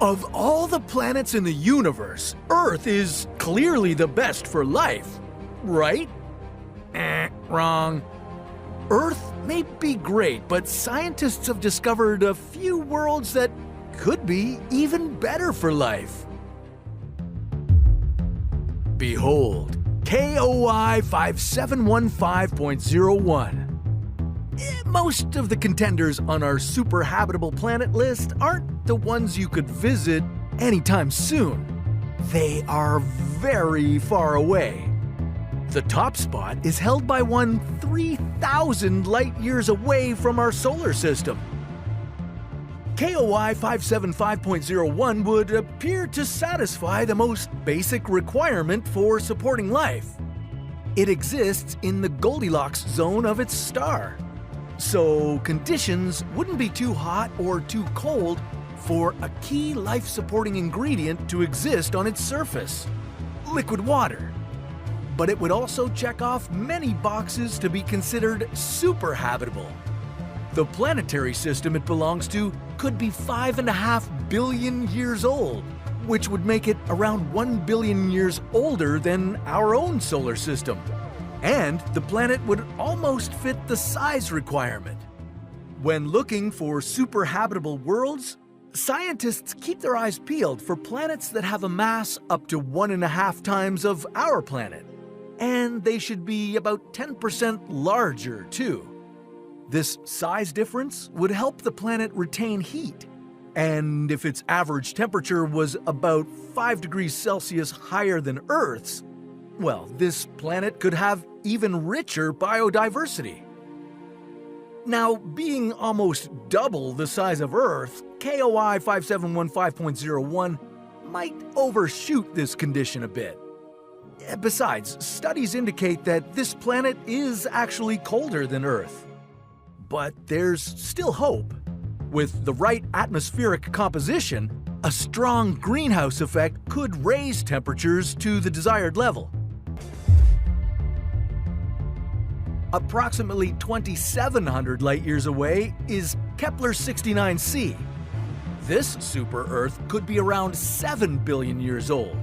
Of all the planets in the universe, Earth is clearly the best for life, right? Wrong. Earth may be great, but scientists have discovered a few worlds that could be even better for life. Behold, KOI 5715.01. Most of the contenders on our super habitable planet list aren't the ones you could visit anytime soon. They are very far away. The top spot is held by one 3,000 light-years away from our solar system. KOI 575.01 would appear to satisfy the most basic requirement for supporting life. It exists in the Goldilocks zone of its star, so conditions wouldn't be too hot or too cold for a key life-supporting ingredient to exist on its surface: liquid water. But it would also check off many boxes to be considered super habitable. The planetary system it belongs to could be 5.5 billion years old, which would make it around 1 billion years older than our own solar system. And the planet would almost fit the size requirement. When looking for super habitable worlds, scientists keep their eyes peeled for planets that have a mass up to 1.5 times of our planet. And they should be about 10% larger, too. This size difference would help the planet retain heat. And if its average temperature was about 5 degrees Celsius higher than Earth's, well, this planet could have even richer biodiversity. Now, being almost double the size of Earth, KOI 5715.01 might overshoot this condition a bit. Besides, studies indicate that this planet is actually colder than Earth. But there's still hope. With the right atmospheric composition, a strong greenhouse effect could raise temperatures to the desired level. Approximately 2,700 light-years away is Kepler-69c. This super-Earth could be around 7 billion years old.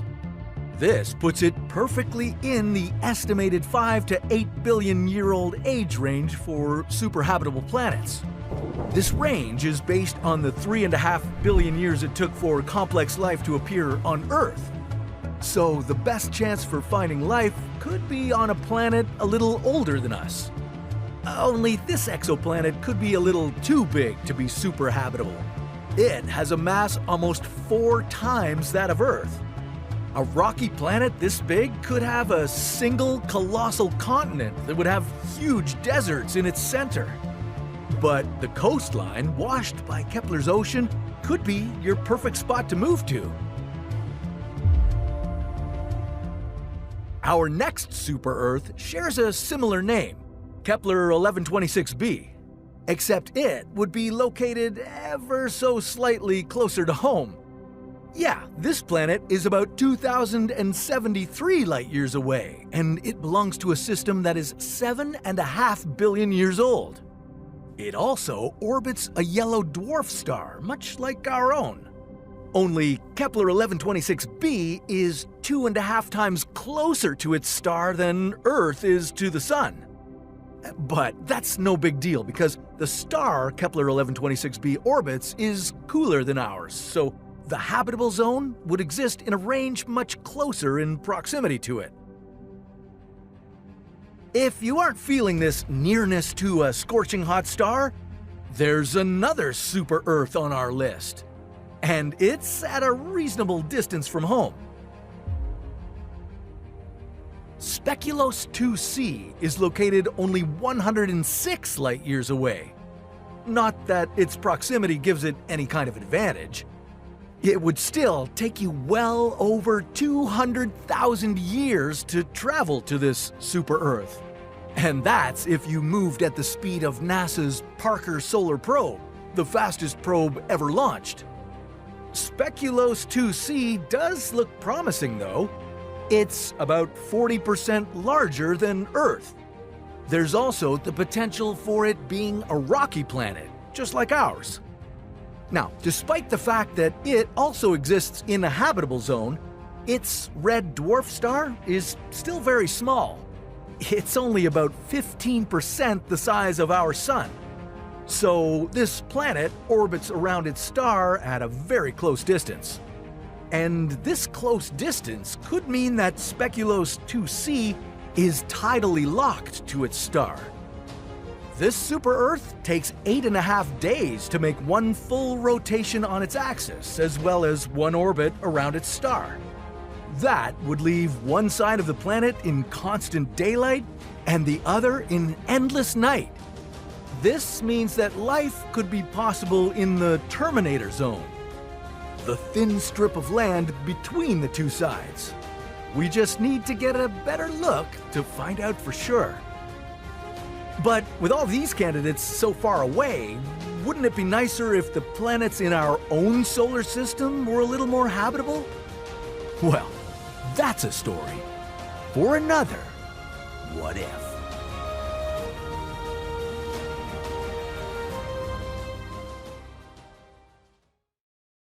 This puts it perfectly in the estimated 5 to 8 billion year old age range for super-habitable planets. This range is based on the 3.5 billion years it took for complex life to appear on Earth. So the best chance for finding life could be on a planet a little older than us. Only this exoplanet could be a little too big to be super habitable. It has a mass almost 4 times that of Earth. A rocky planet this big could have a single colossal continent that would have huge deserts in its center. But the coastline, washed by Kepler's ocean, could be your perfect spot to move to. Our next super-Earth shares a similar name, Kepler 1126b, except it would be located ever so slightly closer to home. Yeah, this planet is about 2,073 light-years away, and it belongs to a system that is 7.5 billion years old. It also orbits a yellow dwarf star, much like our own. Only Kepler 1126b is 2.5 times closer to its star than Earth is to the Sun. But that's no big deal because the star Kepler 1126b orbits is cooler than ours, so the habitable zone would exist in a range much closer in proximity to it. If you aren't feeling this nearness to a scorching hot star, there's another super-Earth on our list. And it's at a reasonable distance from home. Speculos 2c is located only 106 light-years away. Not that its proximity gives it any kind of advantage. It would still take you well over 200,000 years to travel to this super-Earth. And that's if you moved at the speed of NASA's Parker Solar Probe, the fastest probe ever launched. Speculos 2c does look promising, though. It's about 40% larger than Earth. There's also the potential for it being a rocky planet, just like ours. Now, despite the fact that it also exists in a habitable zone, its red dwarf star is still very small. It's only about 15% the size of our Sun. So this planet orbits around its star at a very close distance. And this close distance could mean that Speculoos 2c is tidally locked to its star. This super-Earth takes 8.5 days to make one full rotation on its axis, as well as one orbit around its star. That would leave one side of the planet in constant daylight and the other in endless night. This means that life could be possible in the Terminator Zone, the thin strip of land between the two sides. We just need to get a better look to find out for sure. But with all these candidates so far away, wouldn't it be nicer if the planets in our own solar system were a little more habitable? Well, that's a story for another What If.